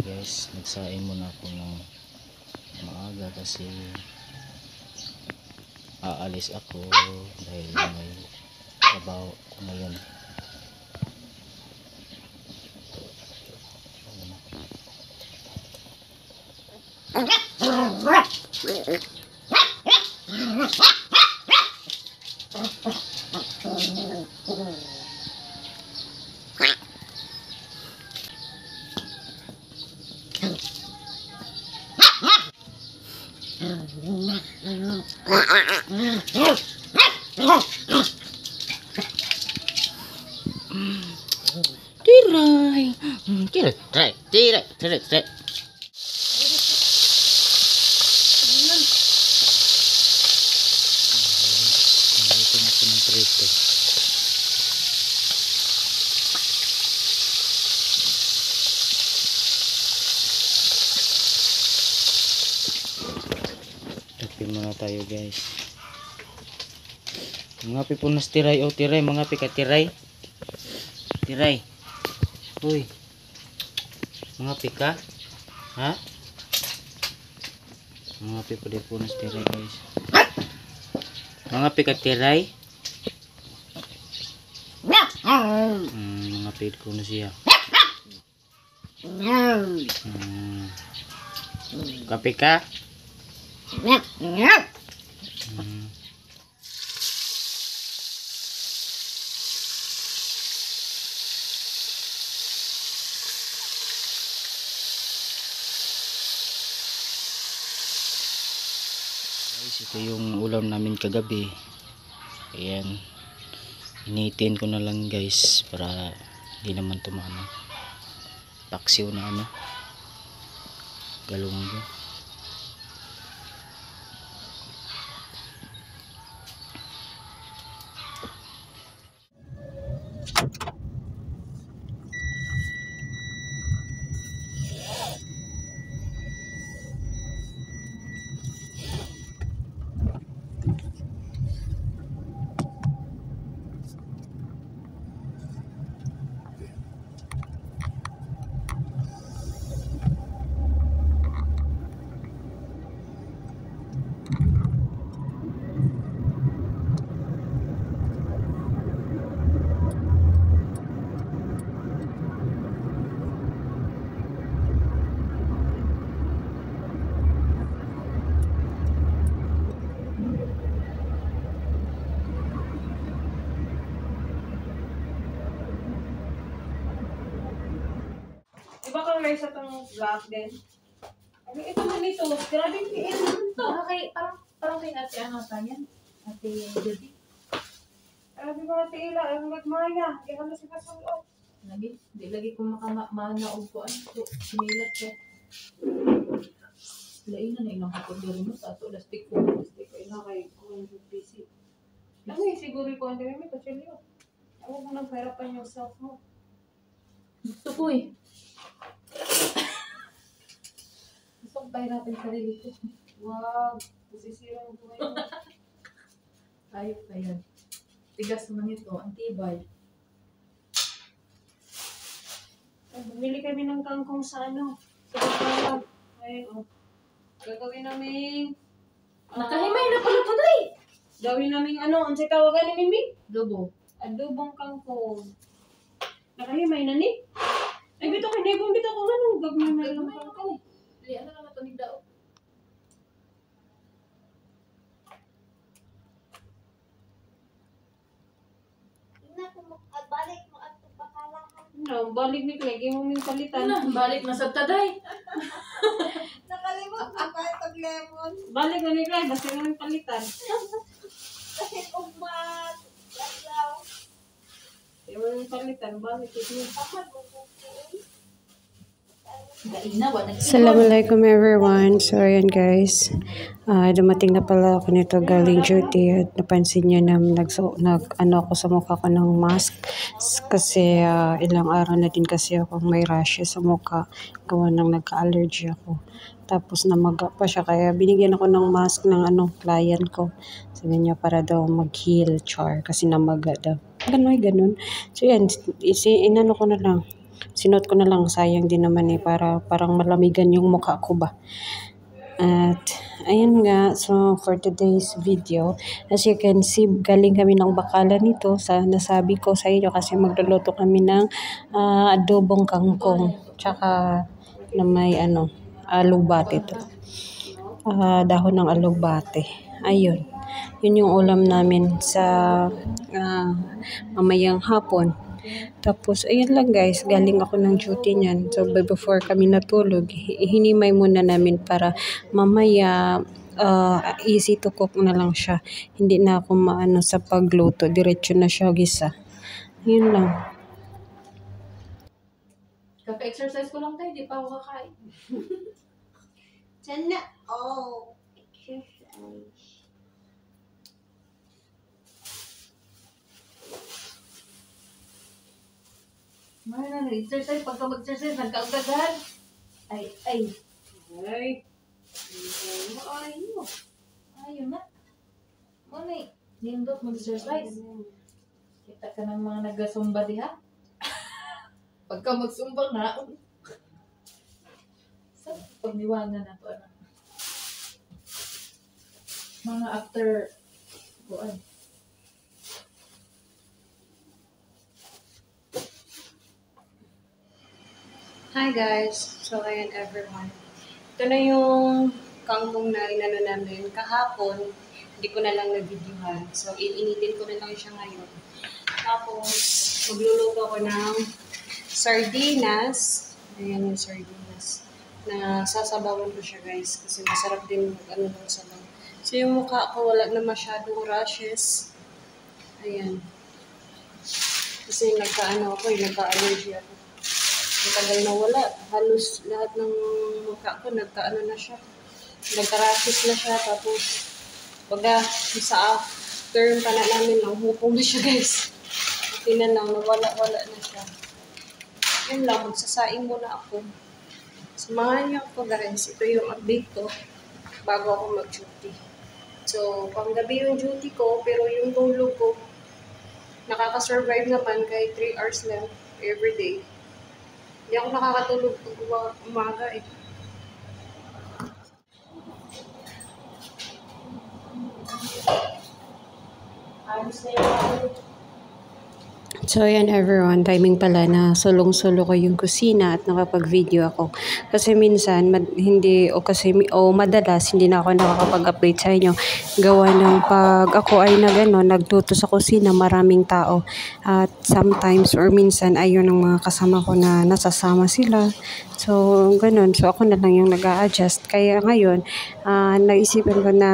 guys, nagsain muna ako ng maaga kasi aalis ako dahil may trabaho ko ngayon. Tiray. Nandito na ako ng prito. Tapin muna tayo guys. Mga pipunas tiray o tiray, mga pika tiray. Tiray. Uy. Mga pika. Ha? Mga pipunas tiray guys. Mga pika tiray. Mga pipunas siya. Kapika. Guys, ito yung ulam namin kagabi. Ayan, initin ko na lang guys para hindi naman tumano paksiw na galunggo. Iba kang guys sa itong vlog din. Ano ito man ito? Grabe yung PL naman ito. Parang kay ate ano sa yan? Ate Judy. Grabe ko ate Ila. Ang nagmaya. Hindi ka na siya sa loob. Di lagi ko makamaanaog ko. Ano? Sinilat ko. Lain na ilang hapon din mo. Tato, lastik ko. Ila kay Kuwan yung busy. Ano yung siguro ko ang dami ko. Chill yun. Ako mo nang pahirapan yung self mo. Gusto ko eh. Gusto ko pahirapan sa sarili ko. Wow. Masisira ang buhay mo. Ayop na yan. Tigas naman ito. Ang tibay. Bumili kami ng kangkong sa ano. Sa Bukala. Ayun o. Gagawin namin. Nakahimay na pala ito na eh. Gawin namin ano. Ang sa tawagan ni Mimi? Dubo. Adobong kangkong. Nakahimay na ni? Ay, bito ko. Hindi bito ko. Ano? Gagmamay lang kangkong. Ano naman ito nigdao? No, balik ni Clay. Gawin mo yung palitan. Balik na sa taday. Nakalimot mo kahit pag-lemon. Balik na ni Clay. Basta yung palitan. Kasi umat. Lagaw. Gawin mo yung palitan. Balik ni Kapag bubukul. Assalamualaikum everyone. So ayan guys, dumating na pala ako nito galing duty at napansin nyo na ano ako sa mukha ko ng mask kasi ilang araw na din kasi ako may rashes sa mukha gawa ng nagka-allergy ako. Tapos namaga pa siya kaya binigyan ako ng mask ng client ko. Sabi niya para daw mag-heal char kasi namaga daw. Ganun. So yan, inano ko na lang. Sinuot ko na lang, sayang din naman eh, para parang malamigan yung mukha ko ba. At ayun nga, so for today's video, as you can see, galing kami ng bakalan nito sa nasabi ko sa inyo kasi magluluto kami ng adobong kangkong tsaka na may alugbate to. Dahon ng alugbate. Ayun. Yun yung ulam namin sa mamayang hapon. Tapos, ayun lang guys, galing ako ng duty niyan. So, before kami natulog, hinimay muna namin para mamaya easy to cook na lang siya. Hindi na ako maano sa pagluto. Diretso na siya gisa. Yun lang. Kaka-exercise ko lang tayo, di pa ako kakain. Sana, oh, exercise. Mahal na nag-exercise. Pagka mag-exercise, nagkaagagan. Ay. Ayun na. Mami, nindot mag-exercise. Kita ka ng mga nag-sumba diha. Pagka mag-sumba na, sa pagniwangan na to, anak. Mga after, buwan. Hi guys! So ayan everyone. Ito na yung kangkong na inano namin kahapon. Hindi ko na lang na-videohan. So iinitin ko na lang siya ngayon. Tapos magluluto ko ng sardinas. Ayan yung sardinas. Na sasabawan ko siya guys. Kasi masarap din mag-ano ng sabaw. So yung mukha ko wala na masyadong rashes. Ayan. Kasi nagka-allergy ako. Matagal na wala. Halos lahat ng mukha ko nagka-ano na siya. Nagka-rashes na siya. Tapos, baga, sa after pa na namin, nanghupong na siya guys. Okay na lang, nawala-wala na siya. Yun lang, magsasaing muna ako. Samahan niyo ako guys. Ito yung update ko bago ako mag-duty. So, panggabi yung duty ko, pero yung tulog ko, nakaka-survive naman kahit 3 hours lang everyday. Hindi ako nakakatulog pag umaga eh. Ayos na yung So, ayan everyone, timing pala na sulong-sulo ko yung kusina at nakapag-video ako. Kasi minsan, madalas, hindi na ako nakakapag-update sa inyo. Gawa ng pag ako ay nagluto sa kusina, maraming tao. At sometimes or minsan, ayun ang mga kasama ko na nasasama sila. So, ganun. So, ako na lang yung nag-a-adjust. Kaya ngayon, naisipan ko na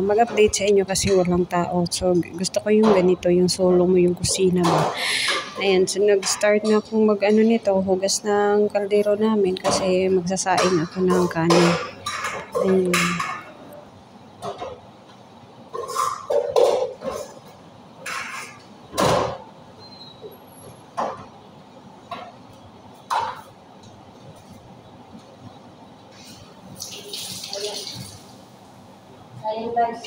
mag-update sa inyo kasi walang tao. So, gusto ko yung ganito, yung solo mo, yung kusina mo. Ayan, so nag-start na akong nito, hugas ng kaldero namin kasi magsasaing ako ng kanin. Ayan. Ayan guys.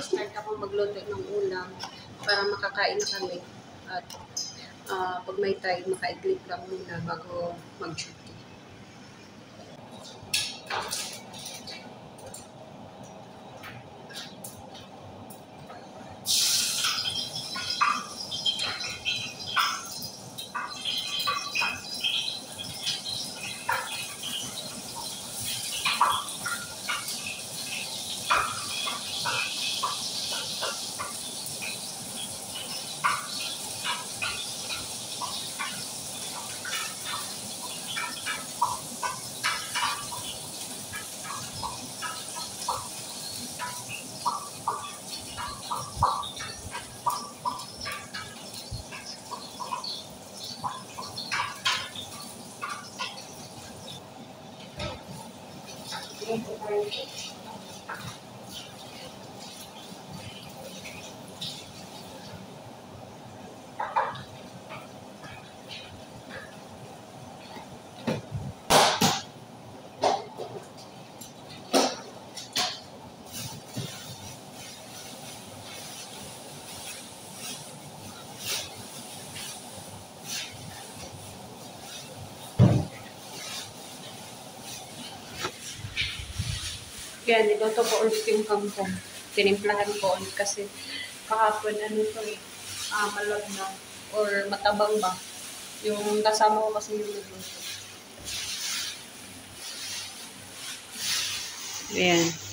Start ako magluto ng ulam para makakain na kami. At pag may time, makaidlip lang muna bago mag-duty. Yan, niluto ko ulit yung kangkong. Tinimplahan ko ulit kasi kahapon malabnaw or matabang ba. Yung kasama ko kasi yung nagluto. Ayan.